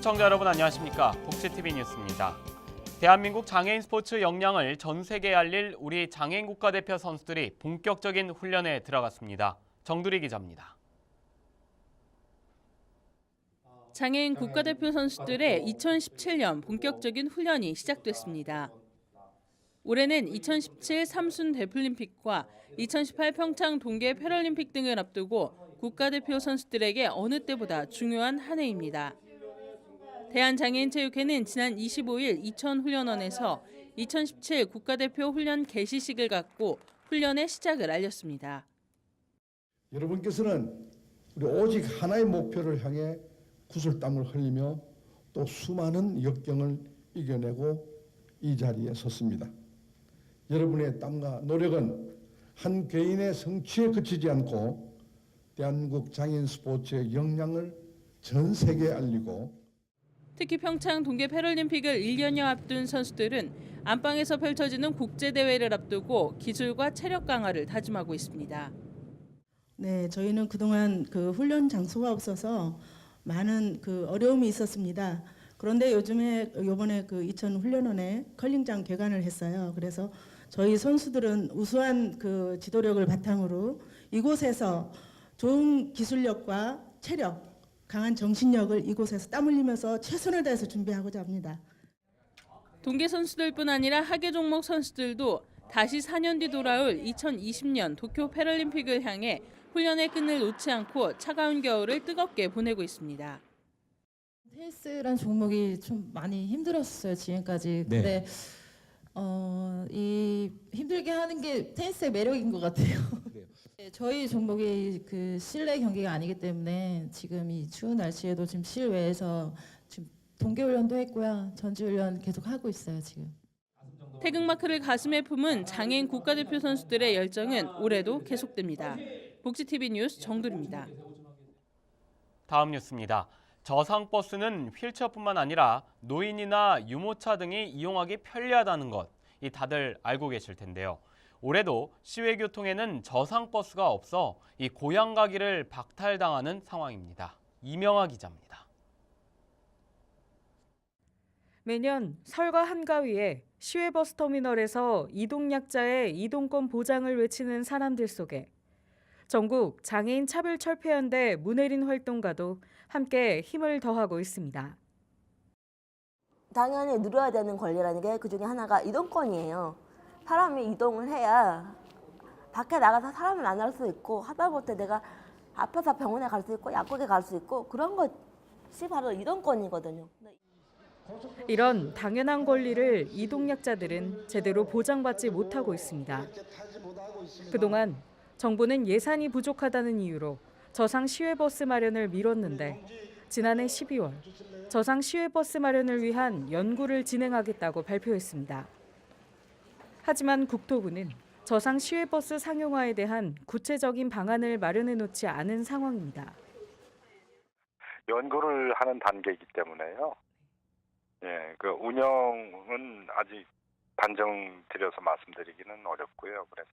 시청자 여러분 안녕하십니까? 복지TV 뉴스입니다. 대한민국 장애인 스포츠 역량을 전 세계에 알릴 우리 장애인 국가대표 선수들이 본격적인 훈련에 들어갔습니다. 정두리 기자입니다. 장애인 국가대표 선수들의 2017년 본격적인 훈련이 시작됐습니다. 올해는 2017 삼순 데플림픽과 2018 평창 동계 패럴림픽 등을 앞두고 국가대표 선수들에게 어느 때보다 중요한 한 해입니다. 대한장애인체육회는 지난 25일 이천훈련원에서 2017 국가대표 훈련 개시식을 갖고 훈련의 시작을 알렸습니다. 여러분께서는 우리 오직 하나의 목표를 향해 구슬땀을 흘리며 또 수많은 역경을 이겨내고 이 자리에 섰습니다. 여러분의 땀과 노력은 한 개인의 성취에 그치지 않고 대한민국 장애인 스포츠의 역량을 전 세계에 알리고 특히 평창 동계 패럴림픽을 1년여 앞둔 선수들은 안방에서 펼쳐지는 국제대회를 앞두고 기술과 체력 강화를 다짐하고 있습니다. 네, 저희는 그동안 훈련 장소가 없어서 많은 어려움이 있었습니다. 그런데 이번에 이천훈련원에 컬링장 개관을 했어요. 그래서 저희 선수들은 우수한 지도력을 바탕으로 이곳에서 좋은 기술력과 체력, 강한 정신력을 이곳에서 땀 흘리면서 최선을 다해서 준비하고자 합니다. 동계 선수들뿐 아니라 하계 종목 선수들도 다시 4년 뒤 돌아올 2020년 도쿄 패럴림픽을 향해 훈련의 끈을 놓지 않고 차가운 겨울을 뜨겁게 보내고 있습니다. 테니스란 종목이 좀 많이 힘들었어요, 지금까지. 근데 이 힘들게 하는 게 테니스의 매력인 것 같아요. 저희 종목이 실내 경기가 아니기 때문에 지금 이 추운 날씨에도 지금 실외에서 지금 동계훈련도 했고요. 전지훈련 계속 하고 있어요, 지금. 태극마크를 가슴에 품은 장애인 국가대표 선수들의 열정은 올해도 계속됩니다. 복지TV 뉴스 정두리입니다. 다음 뉴스입니다. 저상버스는 휠체어뿐만 아니라 노인이나 유모차 등이 이용하기 편리하다는 것, 이 다들 알고 계실 텐데요. 올해도 시외교통에는 저상버스가 없어 이 고향 가기를 박탈당하는 상황입니다. 이명아 기자입니다. 매년 설과 한가위에 시외버스 터미널에서 이동약자의 이동권 보장을 외치는 사람들 속에 전국 장애인 차별철폐연대 문혜린 활동가도 함께 힘을 더하고 있습니다. 당연히 누려야 되는 권리라는 게 그중에 하나가 이동권이에요. 사람이 이동을 해야 밖에 나가서 사람을 만날 수 있고 하다못해 내가 아파서 병원에 갈 수 있고 약국에 갈 수 있고 그런 것이 바로 이동권이거든요. 이런 당연한 권리를 이동약자들은 제대로 보장받지 못하고 있습니다. 그동안 정부는 예산이 부족하다는 이유로 저상 시외버스 마련을 미뤘는데 지난해 12월 저상 시외버스 마련을 위한 연구를 진행하겠다고 발표했습니다. 하지만 국토부는 저상 시외버스 상용화에 대한 구체적인 방안을 마련해 놓지 않은 상황입니다. 연구를 하는 단계이기 때문에요. 운영은 아직 단정드려서 말씀드리기는 어렵고요. 그래서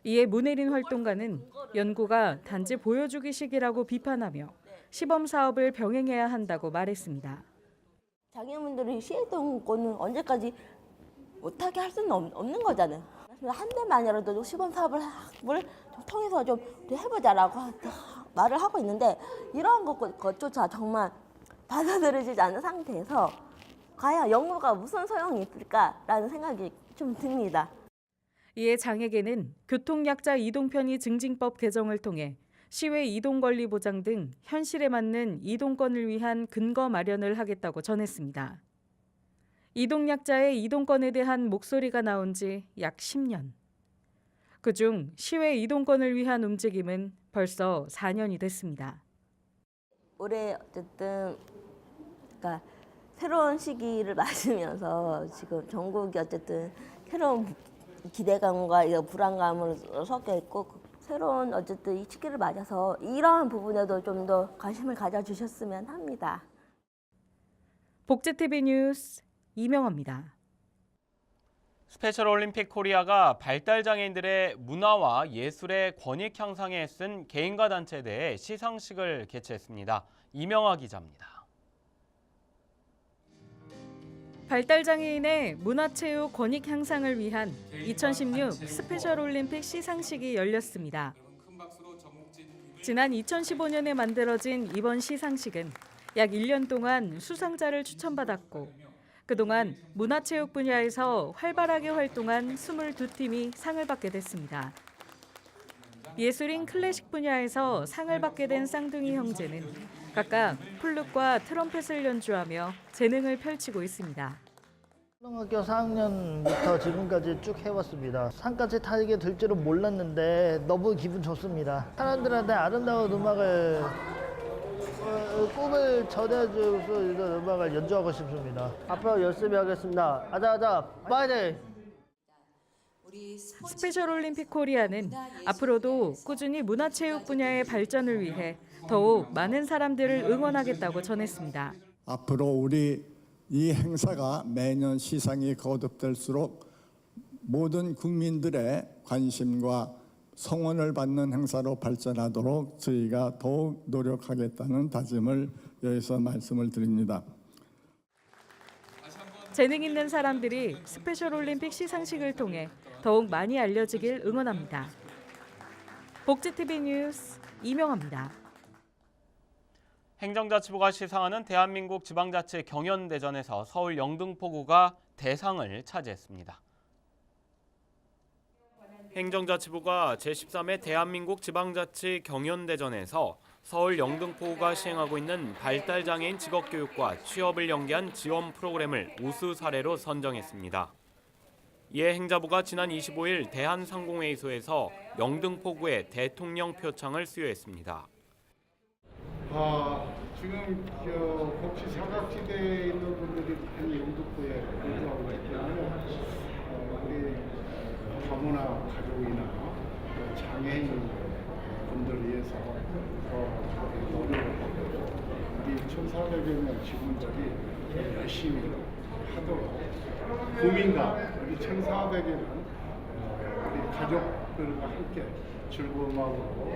이에 문혜린 활동가는 연구가 단지 보여주기식이라고 비판하며 시범 사업을 병행해야 한다고 말했습니다. 장애인분들이 시행동권은 언제까지 못하게 할 수는 없는 거잖아요. 한 대만이라도 시범 사업을 통해서 좀 해보자라고 말을 하고 있는데 이러한 것조차 정말 받아들여지지 않은 상태에서 과연 연구가 무슨 소용이 있을까라는 생각이 좀 듭니다. 이에 장애계는 교통약자 이동편의 증진법 개정을 통해 시외 이동권리 보장 등 현실에 맞는 이동권을 위한 근거 마련을 하겠다고 전했습니다. 이동약자의 이동권에 대한 목소리가 나온 지 약 10년. 그중 시외 이동권을 위한 움직임은 벌써 4년이 됐습니다. 올해 어쨌든 새로운 시기를 맞으면서 지금 전국이 어쨌든 새로운 기대감과 불안감으로 섞여 있고 새로운 어쨌든 이 시기를 맞아서 이러한 부분에도 좀 더 관심을 가져주셨으면 합니다. 복지TV 뉴스 이명아입니다. 스페셜 올림픽 코리아가 발달장애인들의 문화와 예술의 권익 향상에 애쓴 개인과 단체에 대해 시상식을 개최했습니다. 이명아 기자입니다. 발달장애인의 문화체육 권익 향상을 위한 2016 스페셜 올림픽 시상식이 열렸습니다. 지난 2015년에 만들어진 이번 시상식은 약 1년 동안 수상자를 추천받았고 그동안 문화체육 분야에서 활발하게 활동한 22팀이 상을 받게 됐습니다. 예술인 클래식 분야에서 상을 받게 된 쌍둥이 형제는 각각 플룻과 트럼펫을 연주하며 재능을 펼치고 있습니다. 초등학교 4학년부터 지금까지 쭉 해왔습니다. 상까지 타게 될 줄은 몰랐는데 너무 기분 좋습니다. 사람들한테 아름다운 음악을 꿈을 전해줄 수 있는 음악을 연주하고 싶습니다. 앞으로 열심히 하겠습니다. 아자아자 파이팅! 스페셜 올림픽 코리아는 앞으로도 꾸준히 문화체육 분야의 발전을 위해 더욱 많은 사람들을 응원하겠다고 전했습니다. 앞으로 우리 이 행사가 매년 시상이 거듭될수록 모든 국민들의 관심과 성원을 받는 행사로 발전하도록 저희가 더욱 노력하겠다는 다짐을 여기서 말씀을 드립니다. 재능 있는 사람들이 스페셜 올림픽 시상식을 통해 더욱 많이 알려지길 응원합니다. 복지TV 뉴스 이명아입니다. 행정자치부가 시상하는 대한민국 지방자치 경연대전에서 서울 영등포구가 대상을 차지했습니다. 행정자치부가 제13회 대한민국 지방자치 경연대전에서 서울 영등포구가 시행하고 있는 발달장애인 직업교육과 취업을 연계한 지원 프로그램을 우수 사례로 선정했습니다. 이에 행자부가 지난 25일 대한상공회의소에서 영등포구의 대통령 표창을 수여했습니다. 지금 복지 사각지대에 있는 분들이 많이 영등포에 거주하고 있기 때문에 우리 가문이나 가족이나 장애인 분들을 위해서 더 노력을 하고 우리 1,400여 명 직원들이 열심히 하도록 국민과 우리 1,400여 명 우리 가족들과 함께 즐거움하고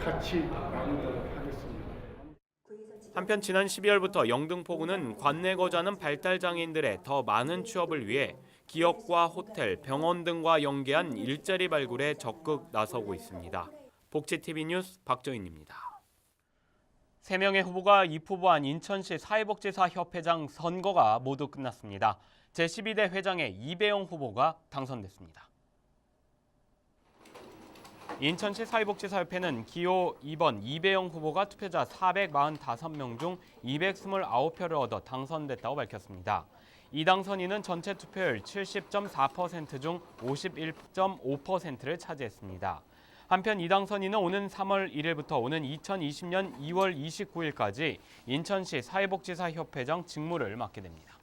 같이 나누도록 하겠습니다. 한편 지난 12월부터 영등포구는 관내 거주하는 발달장애인들의 더 많은 취업을 위해 기업과 호텔, 병원 등과 연계한 일자리 발굴에 적극 나서고 있습니다. 복지TV 뉴스 박조인입니다. 3명의 후보가 입후보한 인천시 사회복지사 협회장 선거가 모두 끝났습니다. 제12대 회장의 이배영 후보가 당선됐습니다. 인천시 사회복지사협회는 기호 2번 이배영 후보가 투표자 445명 중 229표를 얻어 당선됐다고 밝혔습니다. 이 당선인은 전체 투표율 70.4% 중 51.5%를 차지했습니다. 한편 이 당선인은 오는 3월 1일부터 오는 2020년 2월 29일까지 인천시 사회복지사협회장 직무를 맡게 됩니다.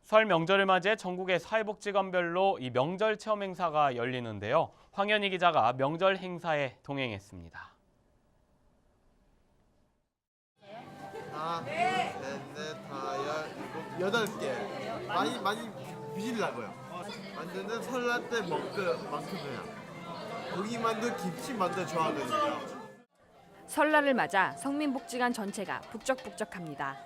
설 명절을 맞이해 전국의 사회복지관별로 이 명절 체험 행사가 열리는데요. 황현희 기자가 명절 행사에 동행했습니다. 하나, 둘, 셋, 넷, 다섯, 일곱, 8개. 많이 비질라고요. 만두는 설날 때 먹만큼이야. 고기만두, 김치만두 좋아하거든요. 설날을 맞아 성민복지관 전체가 북적북적합니다.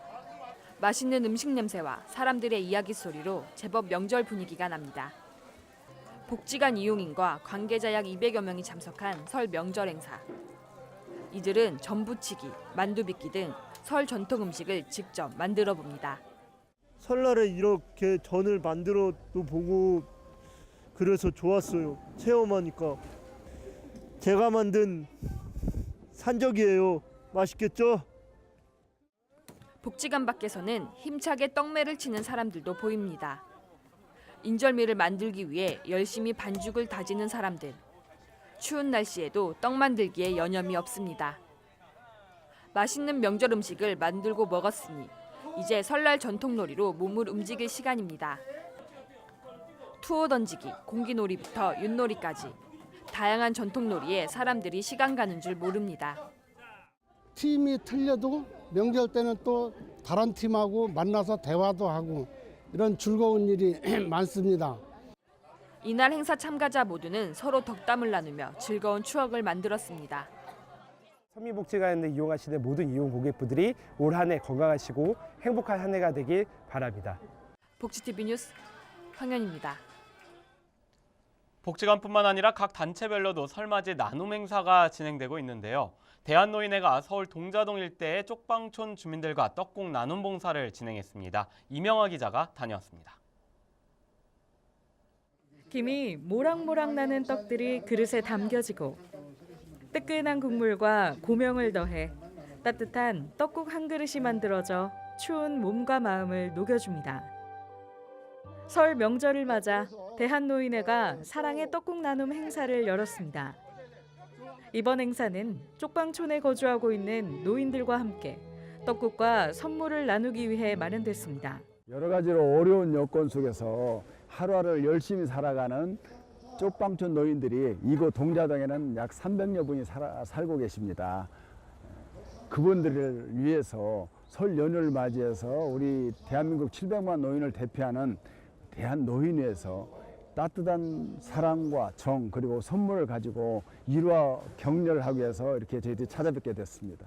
맛있는 음식 냄새와 사람들의 이야기 소리로 제법 명절 분위기가 납니다. 복지관 이용인과 관계자 약 200여 명이 참석한 설 명절 행사. 이들은 전부치기, 만두빚기 등 설 전통 음식을 직접 만들어 봅니다. 설날에 이렇게 전을 만들어도 보고 그래서 좋았어요. 체험하니까. 제가 만든 산적이에요. 맛있겠죠? 복지관 밖에서는 힘차게 떡매를 치는 사람들도 보입니다. 인절미를 만들기 위해 열심히 반죽을 다지는 사람들. 추운 날씨에도 떡 만들기에 여념이 없습니다. 맛있는 명절 음식을 만들고 먹었으니 이제 설날 전통놀이로 몸을 움직일 시간입니다. 투어 던지기, 공기놀이부터 윷놀이까지 다양한 전통놀이에 사람들이 시간 가는 줄 모릅니다. 팀이 틀려도 명절 때는 또 다른 팀하고 만나서 대화도 하고 이런 즐거운 일이 많습니다. 이날 행사 참가자 모두는 서로 덕담을 나누며 즐거운 추억을 만들었습니다. 현미복지관을 이용하시는 모든 이용 고객분들이 올 한 해 건강하시고 행복한 한 해가 되길 바랍니다. 복지TV 뉴스 황현입니다. 복지관뿐만 아니라 각 단체별로도 설맞이 나눔 행사가 진행되고 있는데요. 대한노인회가 서울 동자동 일대의 쪽방촌 주민들과 떡국 나눔 봉사를 진행했습니다. 이명아 기자가 다녀왔습니다. 김이 모락모락 나는 떡들이 그릇에 담겨지고 뜨끈한 국물과 고명을 더해 따뜻한 떡국 한 그릇이 만들어져 추운 몸과 마음을 녹여줍니다. 설 명절을 맞아 대한노인회가 사랑의 떡국 나눔 행사를 열었습니다. 이번 행사는 쪽방촌에 거주하고 있는 노인들과 함께 떡국과 선물을 나누기 위해 마련됐습니다. 여러 가지로 어려운 여건 속에서 하루하루를 열심히 살아가는 쪽방촌 노인들이 이곳 동자동에는 약 300여 분이 살고 계십니다. 그분들을 위해서 설 연휴를 맞이해서 우리 대한민국 700만 노인을 대표하는 대한노인회에서 따뜻한 사랑과 정 그리고 선물을 가지고 일화 격려를 하기 위해서 이렇게 저희들이 찾아뵙게 됐습니다.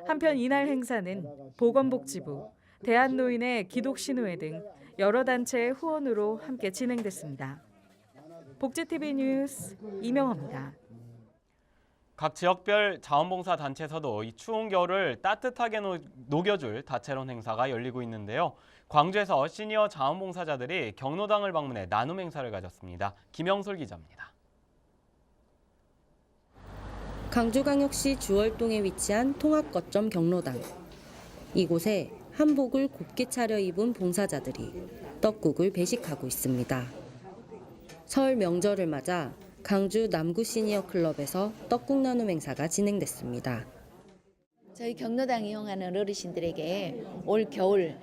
한편 이날 행사는 보건복지부, 대한노인회 기독신우회 등 여러 단체의 후원으로 함께 진행됐습니다. 복지TV 뉴스 이명아입니다. 각 지역별 자원봉사 단체에서도 이 추운 겨울을 따뜻하게 녹여줄 다채로운 행사가 열리고 있는데요. 광주에서 시니어 자원봉사자들이 경로당을 방문해 나눔 행사를 가졌습니다. 김영솔 기자입니다. 광주광역시 주월동에 위치한 통합거점 경로당. 이곳에 한복을 곱게 차려입은 봉사자들이 떡국을 배식하고 있습니다. 설 명절을 맞아 광주 남구 시니어 클럽에서 떡국 나눔 행사가 진행됐습니다. 저희 경로당 이용하는 어르신들에게 올 겨울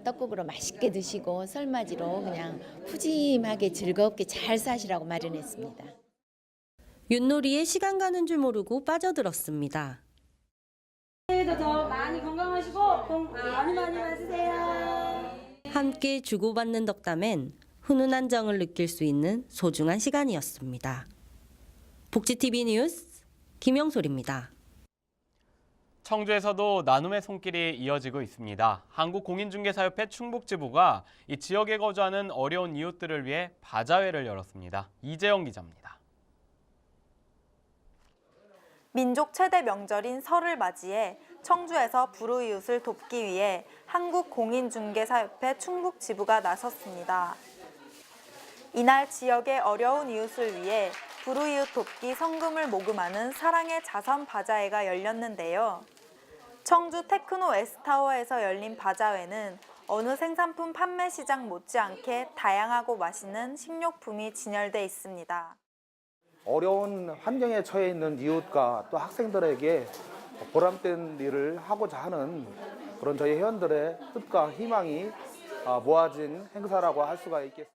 떡국으로 맛있게 드시고 설맞이로 그냥 푸짐하게 즐겁게 잘 사시라고 마련했습니다. 윷놀이에 시간 가는 줄 모르고 빠져들었습니다. 새해도 더 많이 건강하시고 복 많이 받으세요. 함께 주고받는 덕담엔 훈훈한 정을 느낄 수 있는 소중한 시간이었습니다. 복지TV 뉴스 김영솔입니다. 청주에서도 나눔의 손길이 이어지고 있습니다. 한국공인중개사협회 충북지부가 이 지역에 거주하는 어려운 이웃들을 위해 바자회를 열었습니다. 이재영 기자입니다. 민족 최대 명절인 설을 맞이해 청주에서 불우이웃을 돕기 위해 한국공인중개사협회 충북지부가 나섰습니다. 이날 지역의 어려운 이웃을 위해 불우이웃 돕기 성금을 모금하는 사랑의 자선 바자회가 열렸는데요. 청주 테크노 S타워에서 열린 바자회는 어느 생산품 판매 시장 못지않게 다양하고 맛있는 식료품이 진열돼 있습니다. 어려운 환경에 처해 있는 이웃과 또 학생들에게 보람된 일을 하고자 하는 그런 저희 회원들의 뜻과 희망이 모아진 행사라고 할 수가 있겠습니다.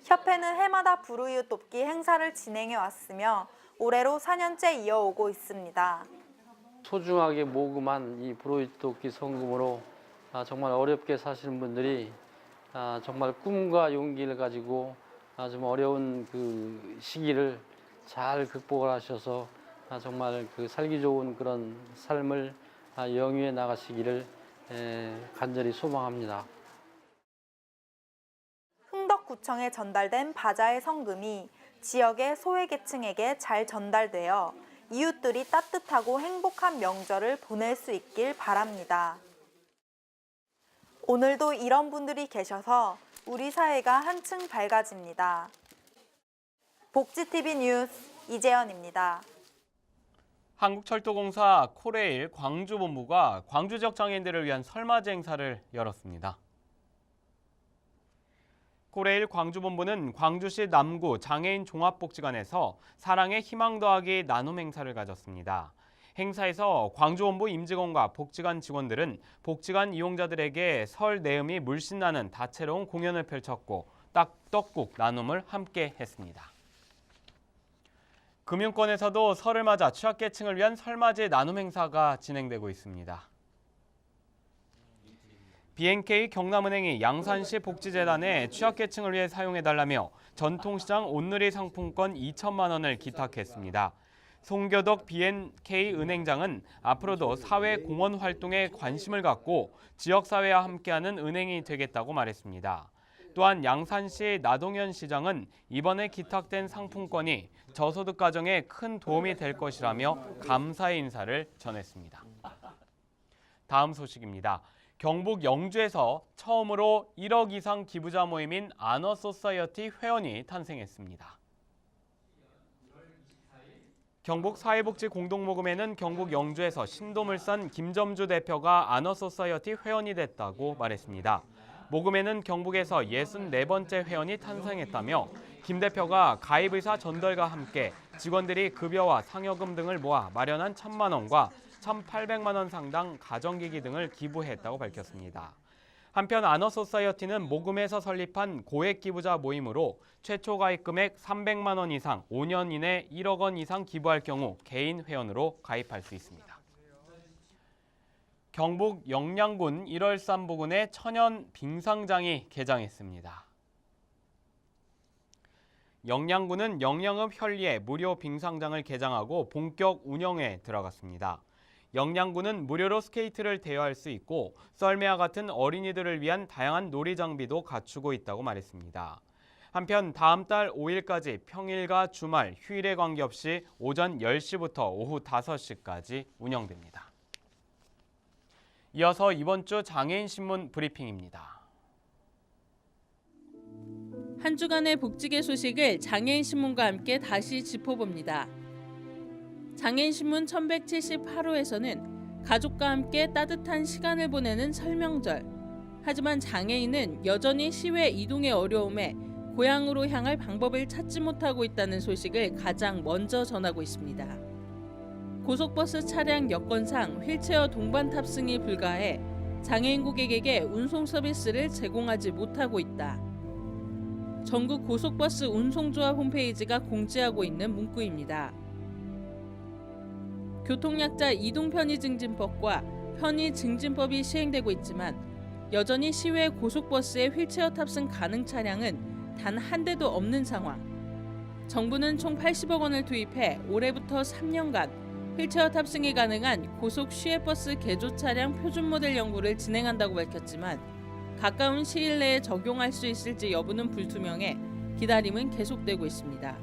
협회는 해마다 불우이웃 돕기 행사를 진행해 왔으며 올해로 4년째 이어오고 있습니다. 소중하게 모금한 이 불우이웃 돕기 성금으로 정말 어렵게 사시는 분들이 정말 꿈과 용기를 가지고 좀 어려운 그 시기를 잘 극복을 하셔서 정말 그 살기 좋은 그런 삶을 영위해 나가시기를 간절히 소망합니다. 흥덕구청에 전달된 바자회 성금이 지역의 소외계층에게 잘 전달되어 이웃들이 따뜻하고 행복한 명절을 보낼 수 있길 바랍니다. 오늘도 이런 분들이 계셔서 우리 사회가 한층 밝아집니다. 복지TV 뉴스 이재현입니다. 한국철도공사 코레일 광주본부가 광주 지역 장애인들을 위한 설맞이 행사를 열었습니다. 코레일 광주본부는 광주시 남구 장애인 종합복지관에서 사랑의 희망 더하기 나눔 행사를 가졌습니다. 행사에서 광주본부 임직원과 복지관 직원들은 복지관 이용자들에게 설 내음이 물씬 나는 다채로운 공연을 펼쳤고 떡국 나눔을 함께 했습니다. 금융권에서도 설을 맞아 취약계층을 위한 설맞이 나눔 행사가 진행되고 있습니다. BNK 경남은행이 양산시 복지재단에 취약계층을 위해 사용해달라며 전통시장 온누리 상품권 2천만 원을 기탁했습니다. 송교덕 B&K 은행장은 앞으로도 사회 공헌 활동에 관심을 갖고 지역사회와 함께하는 은행이 되겠다고 말했습니다. 또한 양산시 나동현 시장은 이번에 기탁된 상품권이 저소득 가정에 큰 도움이 될 것이라며 감사의 인사를 전했습니다. 다음 소식입니다. 경북 영주에서 처음으로 1억 이상 기부자 모임인 아너소사이어티 회원이 탄생했습니다. 경북 사회복지 공동모금회는 경북 영주에서 신도물산 김점주 대표가 아너소사이어티 회원이 됐다고 말했습니다. 모금회는 경북에서 64번째 회원이 탄생했다며 김 대표가 가입의사 전달과 함께 직원들이 급여와 상여금 등을 모아 마련한 1,000만 원과 1,800만 원 상당 가정기기 등을 기부했다고 밝혔습니다. 한편 아너소사이어티는 모금에서 설립한 고액 기부자 모임으로 최초 가입 금액 300만 원 이상 5년 이내 1억 원 이상 기부할 경우 개인 회원으로 가입할 수 있습니다. 경북 영양군 일월산 부근에 천연 빙상장이 개장했습니다. 영양군은 영양읍 현리에 무료 빙상장을 개장하고 본격 운영에 들어갔습니다. 영양군은 무료로 스케이트를 대여할 수 있고 썰매와 같은 어린이들을 위한 다양한 놀이 장비도 갖추고 있다고 말했습니다. 한편 다음 달 5일까지 평일과 주말, 휴일에 관계없이 오전 10시부터 오후 5시까지 운영됩니다. 이어서 이번 주 장애인 신문 브리핑입니다. 한 주간의 복지계 소식을 장애인 신문과 함께 다시 짚어봅니다. 장애인 신문 1178호에서는 가족과 함께 따뜻한 시간을 보내는 설명절. 하지만 장애인은 여전히 시외 이동의 어려움에 고향으로 향할 방법을 찾지 못하고 있다는 소식을 가장 먼저 전하고 있습니다. 고속버스 차량 여건상 휠체어 동반 탑승이 불가해 장애인 고객에게 운송 서비스를 제공하지 못하고 있다. 전국 고속버스 운송조합 홈페이지가 공지하고 있는 문구입니다. 교통약자 이동편의증진법과 편의증진법이 시행되고 있지만 여전히 시외 고속버스의 휠체어 탑승 가능 차량은 단 한 대도 없는 상황. 정부는 총 80억 원을 투입해 올해부터 3년간 휠체어 탑승이 가능한 고속 시외버스 개조 차량 표준 모델 연구를 진행한다고 밝혔지만 가까운 시일 내에 적용할 수 있을지 여부는 불투명해 기다림은 계속되고 있습니다.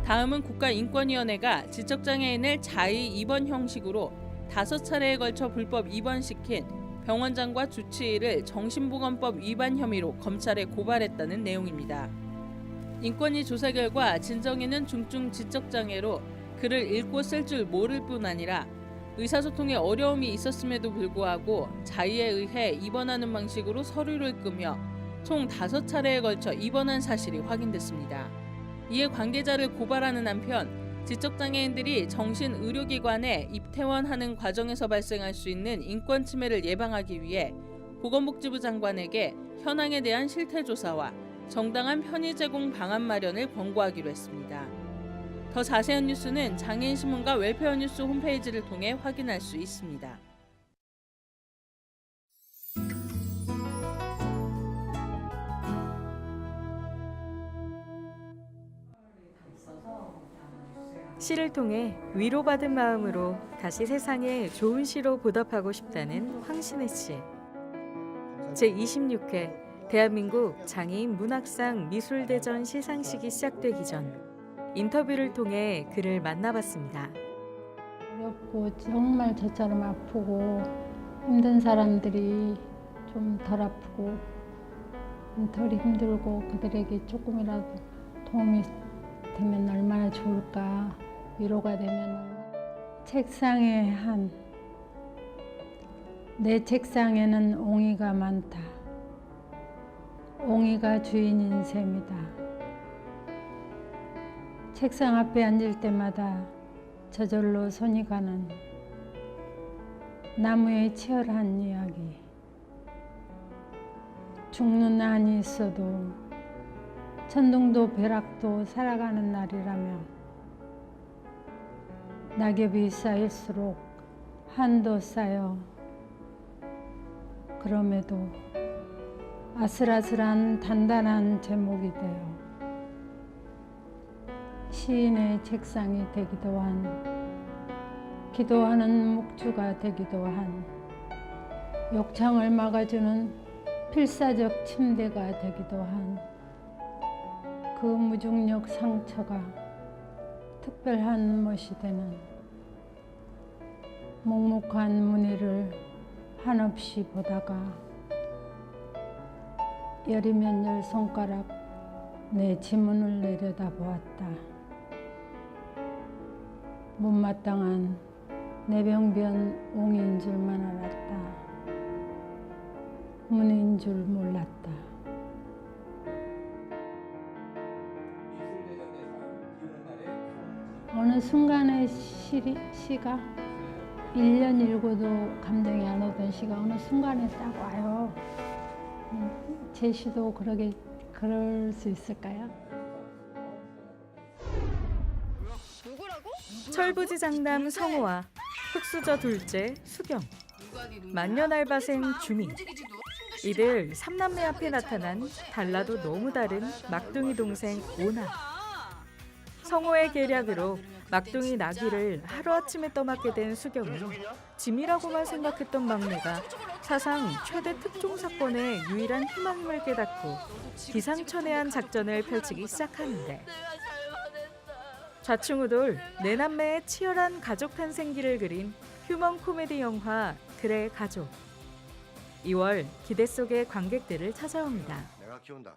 다음은 국가인권위원회가 지적장애인을 자의 입원 형식으로 5차례에 걸쳐 불법 입원시킨 병원장과 주치의를 정신보건법 위반 혐의로 검찰에 고발했다는 내용입니다. 인권위 조사 결과 진정인은 중증 지적장애로 글을 읽고 쓸 줄 모를 뿐 아니라 의사소통에 어려움이 있었음에도 불구하고 자의에 의해 입원하는 방식으로 서류를 끄며 총 5차례에 걸쳐 입원한 사실이 확인됐습니다. 이에 관계자를 고발하는 한편 지적장애인들이 정신의료기관에 입퇴원하는 과정에서 발생할 수 있는 인권 침해를 예방하기 위해 보건복지부 장관에게 현황에 대한 실태조사와 정당한 편의 제공 방안 마련을 권고하기로 했습니다. 더 자세한 뉴스는 장애인신문과 웰페어뉴스 홈페이지를 통해 확인할 수 있습니다. 시를 통해 위로받은 마음으로 다시 세상에 좋은 시로 보답하고 싶다는 황신혜 씨. 제26회 대한민국 장애인 문학상 미술대전 시상식이 시작되기 전 인터뷰를 통해 그를 만나봤습니다. 어렵고 정말 저처럼 아프고 힘든 사람들이 좀 덜 아프고 덜 힘들고 그들에게 조금이라도 도움이 되면 얼마나 좋을까, 위로가 되면. 책상에 내 책상에는 옹이가 많다. 옹이가 주인인 셈이다. 책상 앞에 앉을 때마다 저절로 손이 가는 나무의 치열한 이야기. 죽는 한이 있어도 천둥도 벼락도 살아가는 날이라면 낙엽이 쌓일수록 한도 쌓여 그럼에도 아슬아슬한 단단한 제목이 되어 시인의 책상이 되기도 한, 기도하는 묵주가 되기도 한, 욕창을 막아주는 필사적 침대가 되기도 한, 그 무중력 상처가 특별한 못이 되는 묵묵한 무늬를 한없이 보다가 열이면 열 손가락 내 지문을 내려다보았다. 못마땅한 내병변 옹인 줄만 알았다. 문인 줄 몰랐다. 어느 순간에 시가 1년 읽어도 감동이 안 오던 시가 어느 순간에 딱 와요. 제 시도 그럴 수 있을까요? 철부지 장남 성호와 흑수저 둘째 수경, 만년 알바생 주민. 이들 3남매 앞에 나타난 달라도 너무 다른 막둥이 동생 오나. 성호의 계략으로 막둥이 나귀를 하루아침에 떠맡게 된 수경은 짐이라고만 생각했던 막내가 사상 최대 특종 사건의 유일한 희망임을 깨닫고 기상천외한 작전을 펼치기 시작하는데, 좌충우돌 네 남매의 치열한 가족 탄생기를 그린 휴먼 코미디 영화 그래 가족. 2월 기대 속의 관객들을 찾아옵니다. 내가 키운다.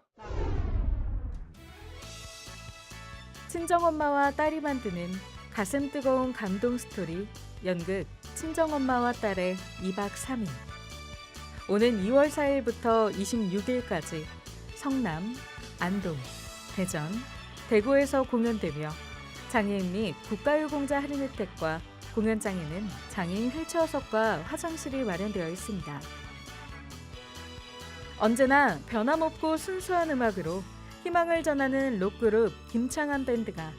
친정엄마와 딸이 만드는 가슴 뜨거운 감동 스토리 연극 친정엄마와 딸의 2박 3일. 오는 2월 4일부터 26일까지 성남, 안동, 대전, 대구에서 공연되며 장애인 및 국가유공자 할인 혜택과 공연장에는 장애인 휠체어석과 화장실이 마련되어 있습니다. 언제나 변함없고 순수한 음악으로 희망을 전하는 록그룹 김창완 밴드가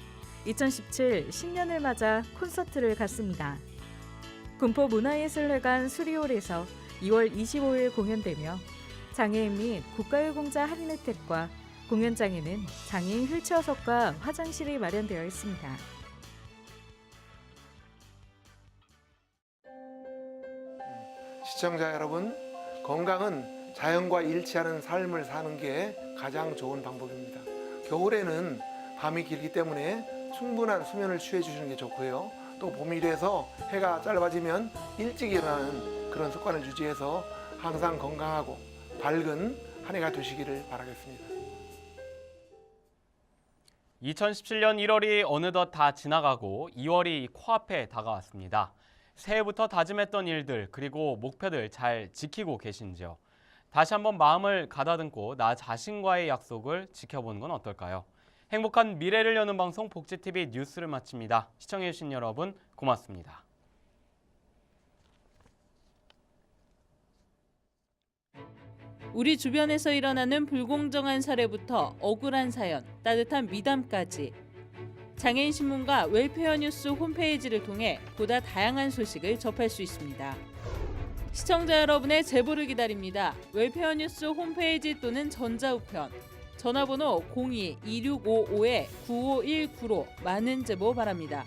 2017 신년을 맞아 콘서트를 갖습니다. 군포문화예술회관 수리홀에서 2월 25일 공연되며 장애인 및 국가유공자 할인 혜택과 공연장에는 장애인 휠체어석과 화장실이 마련되어 있습니다. 시청자 여러분, 건강은 자연과 일치하는 삶을 사는 게 가장 좋은 방법입니다. 겨울에는 밤이 길기 때문에 충분한 수면을 취해 주시는 게 좋고요. 또 봄이 돼서 해가 짧아지면 일찍 일어나는 그런 습관을 유지해서 항상 건강하고 밝은 한 해가 되시기를 바라겠습니다. 2017년 1월이 어느덧 다 지나가고 2월이 코앞에 다가왔습니다. 새해부터 다짐했던 일들 그리고 목표들 잘 지키고 계신지요? 다시 한번 마음을 가다듬고 나 자신과의 약속을 지켜보는 건 어떨까요? 행복한 미래를 여는 방송 복지TV 뉴스를 마칩니다. 시청해주신 여러분 고맙습니다. 우리 주변에서 일어나는 불공정한 사례부터 억울한 사연, 따뜻한 미담까지 장애인 신문과 웰페어 뉴스 홈페이지를 통해 보다 다양한 소식을 접할 수 있습니다. 시청자 여러분의 제보를 기다립니다. 웰페어 뉴스 홈페이지 또는 전자우편, 전화번호 02-2655-9519로 많은 제보 바랍니다.